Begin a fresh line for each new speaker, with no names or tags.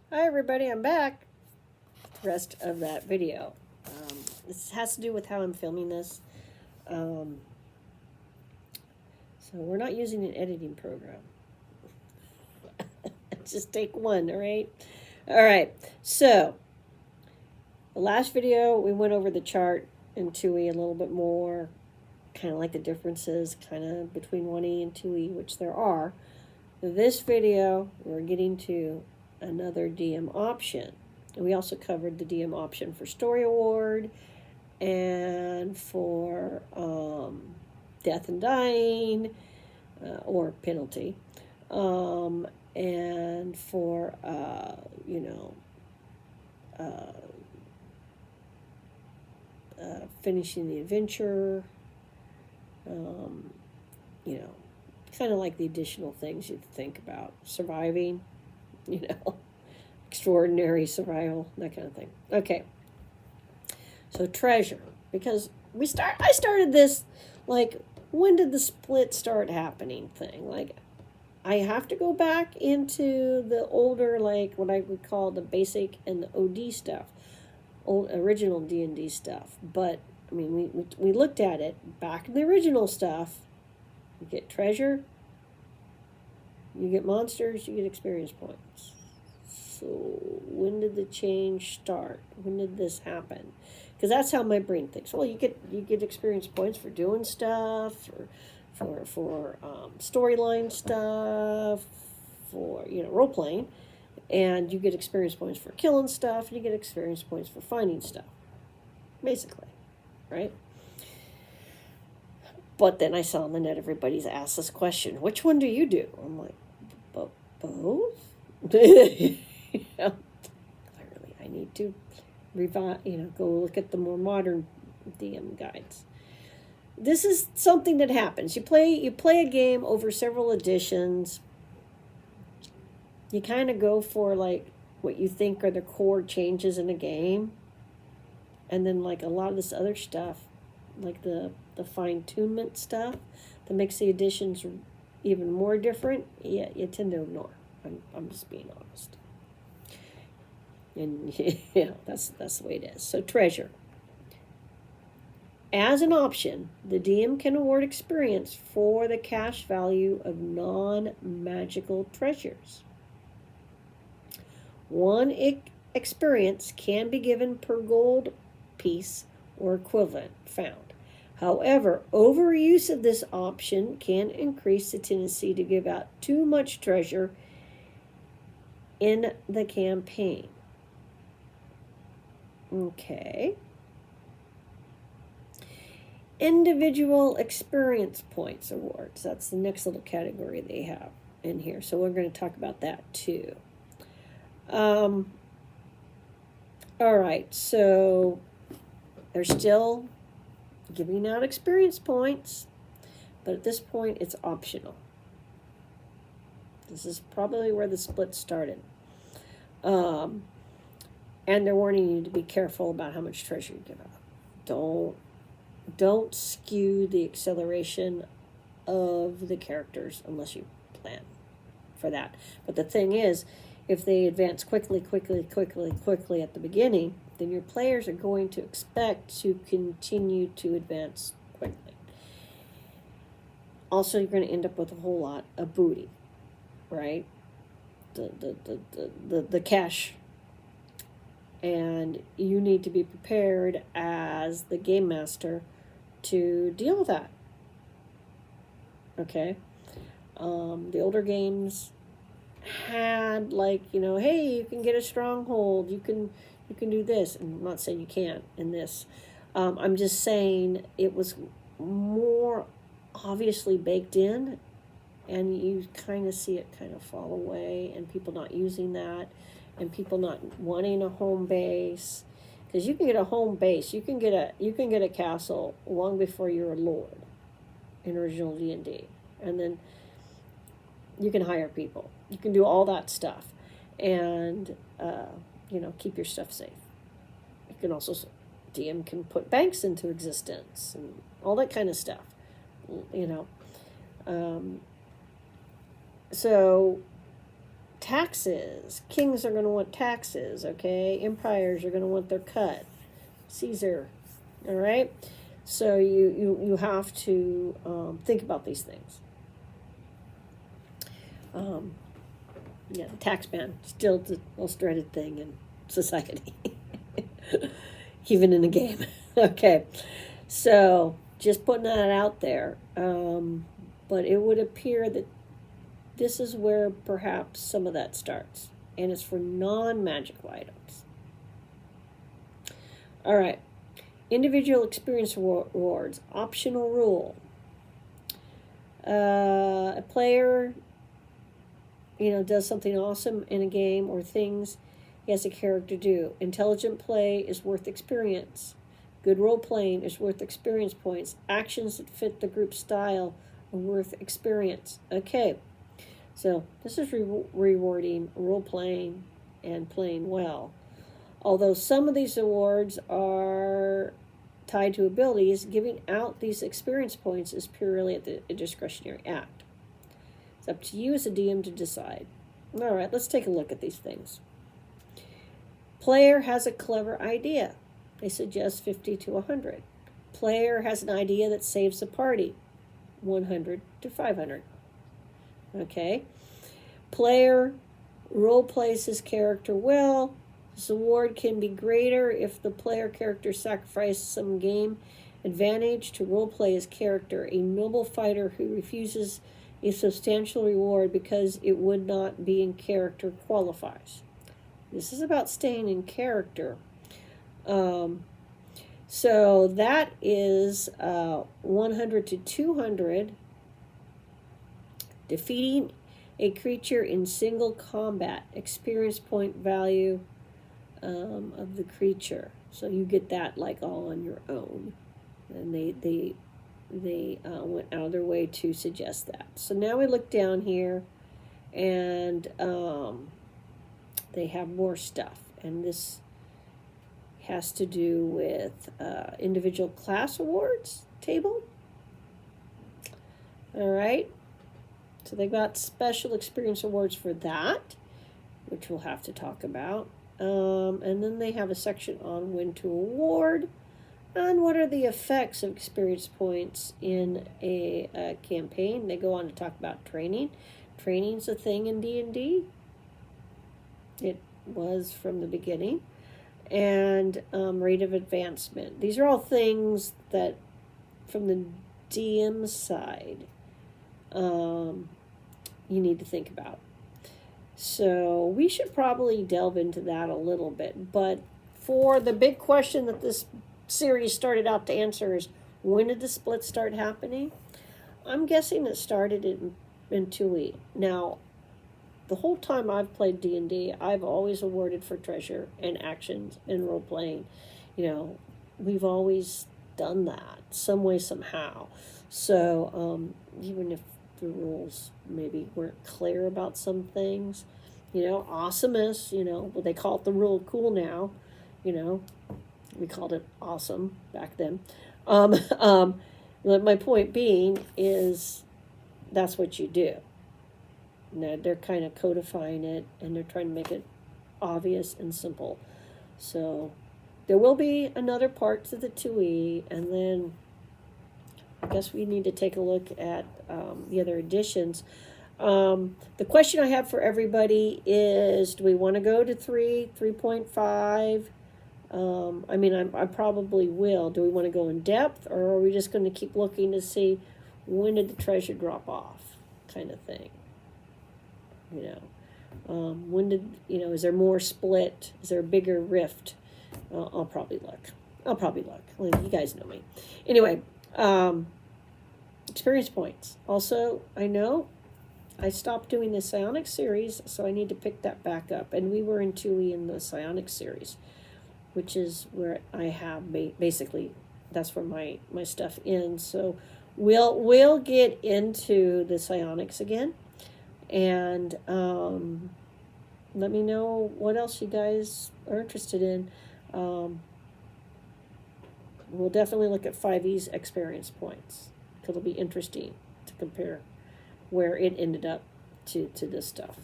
Hi everybody, I'm back. The rest of that video. This has to do with how I'm filming this. Um, so we're not using an editing program. Just take one, all right? All right, so the last video we went over the chart in 2E a little bit more, kind of like the differences kind of between 1E and 2E, which there are. This video, we're getting to another DM option. And we also covered the DM option for Story Award and for Death and Dying or Penalty, and for, finishing the adventure, um, you know, kind of like the additional things you think about. Surviving, extraordinary survival, that kind of thing. Okay. So treasure, because I started this like, when did the split start happening thing? Like, I have to go back into the older, like what I would call the basic and the OD stuff, old original D&D stuff. But I mean, we looked at it back in the original stuff. You get treasure, you get monsters, you get experience points. So when did the change start? When did this happen? Because that's how my brain thinks. Well, you get experience points for doing stuff, for storyline stuff, for role playing, and you get experience points for killing stuff. And you get experience points for finding stuff, basically, right? But then I saw on the net everybody's asked this question: which one do you do? I'm like, both. Clearly, I need to revise. Go look at the more modern DM guides. This is something that happens. You play a game over several editions. You kind of go for like what you think are the core changes in a game, and then like a lot of this other stuff, like the fine-tunement stuff that makes the editions even more different, you tend to ignore. I'm just being honest. And that's the way it is. So treasure. As an option, the DM can award experience for the cash value of non-magical treasures. One experience can be given per gold piece or equivalent found. However, overuse of this option can increase the tendency to give out too much treasure in the campaign. Okay. Individual experience points awards. That's the next little category they have in here. So we're going to talk about that too. All right. So they're still giving out experience points, but at this point it's optional. This is probably where the split started. And they're warning you to be careful about how much treasure you give out. Don't skew the acceleration of the characters unless you plan for that. But the thing is, if they advance quickly at the beginning, then your players are going to expect to continue to advance quickly. Also, you're going to end up with a whole lot of booty, right? The cash. And you need to be prepared as the game master to deal with that. Okay? The older games had hey, you can get a stronghold, you can do this. And I'm not saying you can't in this. I'm just saying it was more obviously baked in, and you kind of see it kind of fall away, and people not using that, and people not wanting a home base, because you can get a home base, you can get a castle long before you're a lord in original D&D, and then you can hire people, you can do all that stuff, and keep your stuff safe. You can also, DM can put banks into existence and all that kind of stuff, So taxes. Kings are going to want taxes, okay? Empires are going to want their cut. Caesar, all right? So you have to think about these things. Yeah, the tax man, still the most dreaded thing in society, even in a game. Okay, so just putting that out there. But it would appear that this is where perhaps some of that starts, and it's for non-magical items. All right, individual experience awards, optional rule. A player, does something awesome in a game or things he has a character do. Intelligent play is worth experience. Good role playing is worth experience points. Actions that fit the group style are worth experience. Okay, so this is rewarding role playing and playing well. Although some of these awards are tied to abilities, giving out these experience points is purely a discretionary act. It's up to you as a DM to decide. All right, let's take a look at these things. Player has a clever idea. They suggest 50 to 100. Player has an idea that saves the party. 100 to 500. Okay. Player role plays his character well. This award can be greater if the player character sacrifices some game advantage to role play his character. A noble fighter who refuses a substantial reward because it would not be in character qualifies. This is about staying in character. So that is 100 to 200. Defeating a creature in single combat. Experience point value of the creature. So you get that like all on your own. And they went out of their way to suggest that. So now we look down here, and they have more stuff. And this has to do with individual class awards table. All right. So they got special experience awards for that, which we'll have to talk about. And then they have a section on when to award. And what are the effects of experience points in a campaign? They go on to talk about training. Training's a thing in D&D. It was from the beginning. And rate of advancement. These are all things that, from the DM side, you need to think about. So we should probably delve into that a little bit. But for the big question that this series started out to answer is, when did the split start happening? I'm guessing it started in 2E. Now, the whole time I've played D&D, I've always awarded for treasure and actions and role playing. We've always done that some way, somehow. So even if the rules maybe weren't clear about some things, awesomeness, well, they call it the rule of cool now, we called it awesome back then. My point being is that's what you do. Now, they're kind of codifying it, and they're trying to make it obvious and simple. So there will be another part to the 2E, and then I guess we need to take a look at the other editions. The question I have for everybody is, do we want to go to 3.5? I probably will. Do we want to go in depth, or are we just going to keep looking to see when did the treasure drop off, kind of thing? When did, is there more split? Is there a bigger rift? I'll probably look. Well, you guys know me. Anyway, experience points. Also, I know I stopped doing the Psionic series, so I need to pick that back up. And we were in 2E in the Psionic series, which is where I have basically, that's where my stuff ends. So we'll get into the Psionics again. And let me know what else you guys are interested in. We'll definitely look at 5E's experience points, because it'll be interesting to compare where it ended up to this stuff.